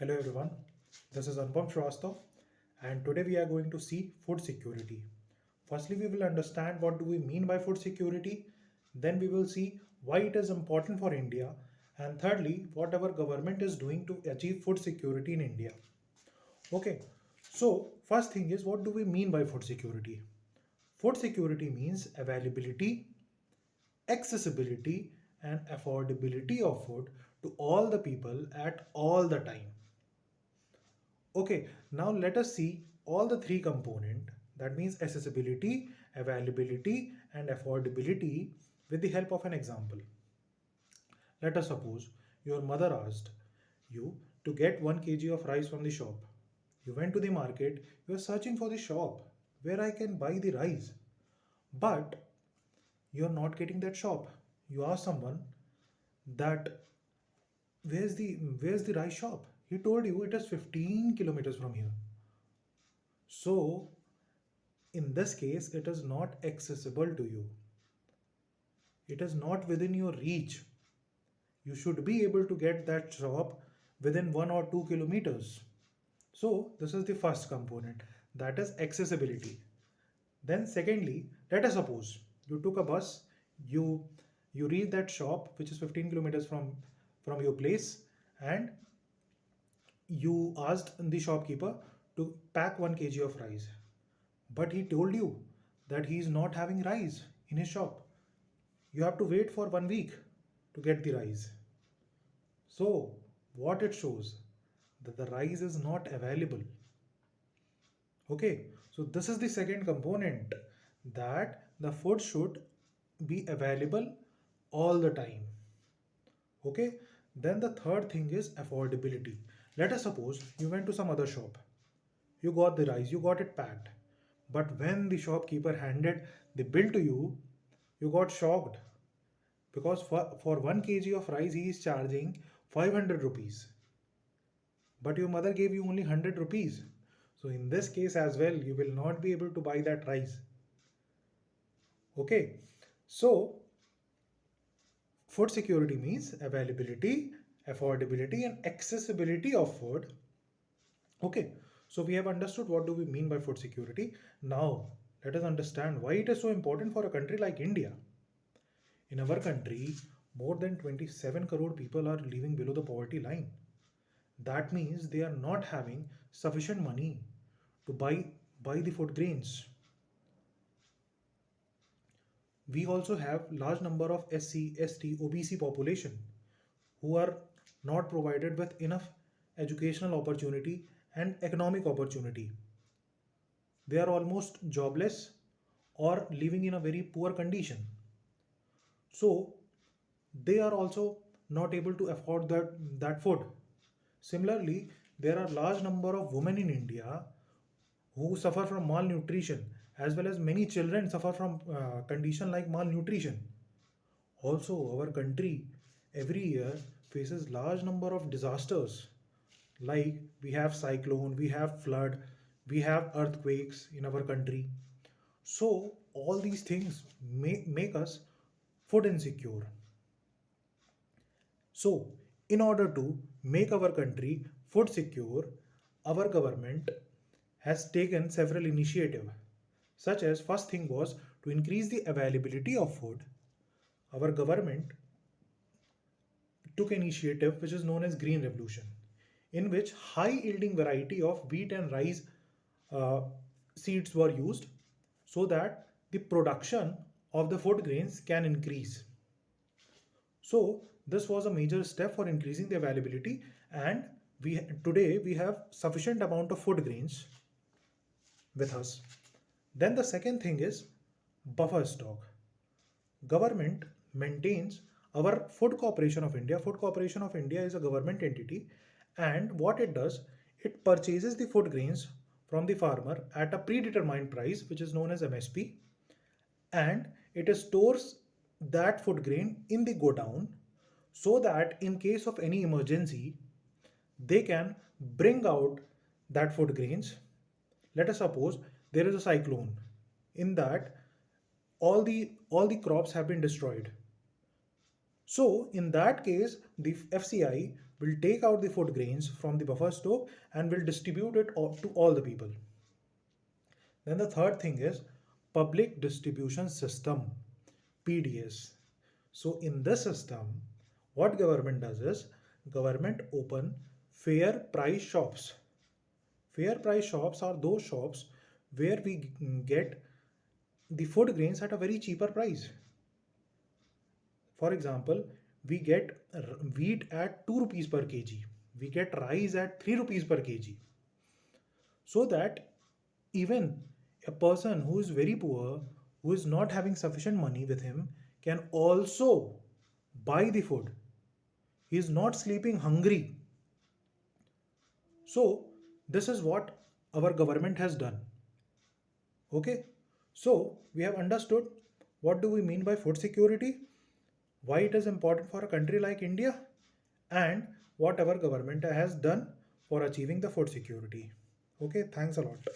Hello everyone, this is Anupam Shrestha and today we are going to see food security. Firstly, we will understand what do we mean by food security, then we will see why it is important for India, and thirdly, what our government is doing to achieve food security in India. Okay, so first thing is what do we mean by food security? Food security means availability, accessibility, and affordability of food to all the people at all the time. Okay, now let us see all the three component, that means accessibility, availability and affordability with the help of an example. Let us suppose your mother asked you to get 1 kg of rice from the shop. You went to the market, you are searching for the shop where I can buy the rice. But you are not getting that shop. You ask someone that where's the rice shop? He told you it is 15 kilometers from here. So in this case, it is not accessible to you. It is not within your reach. You should be able to get that shop within 1 or 2 kilometers. So, this is the first component, that is accessibility. Then, secondly, let us suppose you took a bus, you you reach that shop which is 15 kilometers from your place, and you asked the shopkeeper to pack 1 kg of rice. But he told you that he is not having rice in his shop. You have to wait for 1 week to get the rice. So, what it shows that the rice is not available. Okay, so this is the second component, that the food should be available all the time. Okay, then the third thing is affordability. Let us suppose you went to some other shop, you got the rice, you got it packed, but when the shopkeeper handed the bill to you, you got shocked because for 1 kg of rice he is charging 500 rupees, but your mother gave you only 100 rupees. So in this case as well, you will not be able to buy that rice. Okay, so food security means availability, affordability and accessibility of food. Okay, so we have understood what do we mean by food security. Now let us understand why it is so important for a country like India. In our country, more than 27 crore people are living below the poverty line. That means they are not having sufficient money to buy the food grains. We also have large number of SC, ST, OBC population who are not provided with enough educational opportunity and economic opportunity. They are almost jobless or living in a very poor condition. So they are also not able to afford that food. Similarly, there are large number of women in India who suffer from malnutrition, as well as many children suffer from condition like malnutrition. Also, our country every year faces large number of disasters, like we have cyclone, we have flood, we have earthquakes in our country. So all these things make us food insecure. So, in order to make our country food secure, our government has taken several initiatives, such as first thing was to increase the availability of food. Our government took initiative which is known as Green Revolution, in which high yielding variety of wheat and rice uh, seeds were used so that the production of the food grains can increase. So this was a major step for increasing the availability, and we today we have sufficient amount of food grains with us. Then the second thing is buffer stock. Government maintains our Food Corporation of India. Food Corporation of India is a government entity, and what it does, it purchases the food grains from the farmer at a predetermined price which is known as MSP, and it stores that food grain in the godown so that in case of any emergency they can bring out that food grains. Let us suppose there is a cyclone, in that all the crops have been destroyed. So in that case the FCI will take out the food grains from the buffer stock and will distribute it to all the people. Then the third thing is public distribution system, PDS. So in this system, what government does is government open fair price shops. Fair price shops are those shops where we get the food grains at a very cheaper price. For example, we get wheat at 2 rupees per kg. We get rice at 3 rupees per kg. So that even a person who is very poor, who is not having sufficient money with him, can also buy the food. He is not sleeping hungry. So, this is what our government has done. Okay, so we have understood what do we mean by food security, why it is important for a country like India, and what our government has done for achieving the food security. Okay, thanks a lot.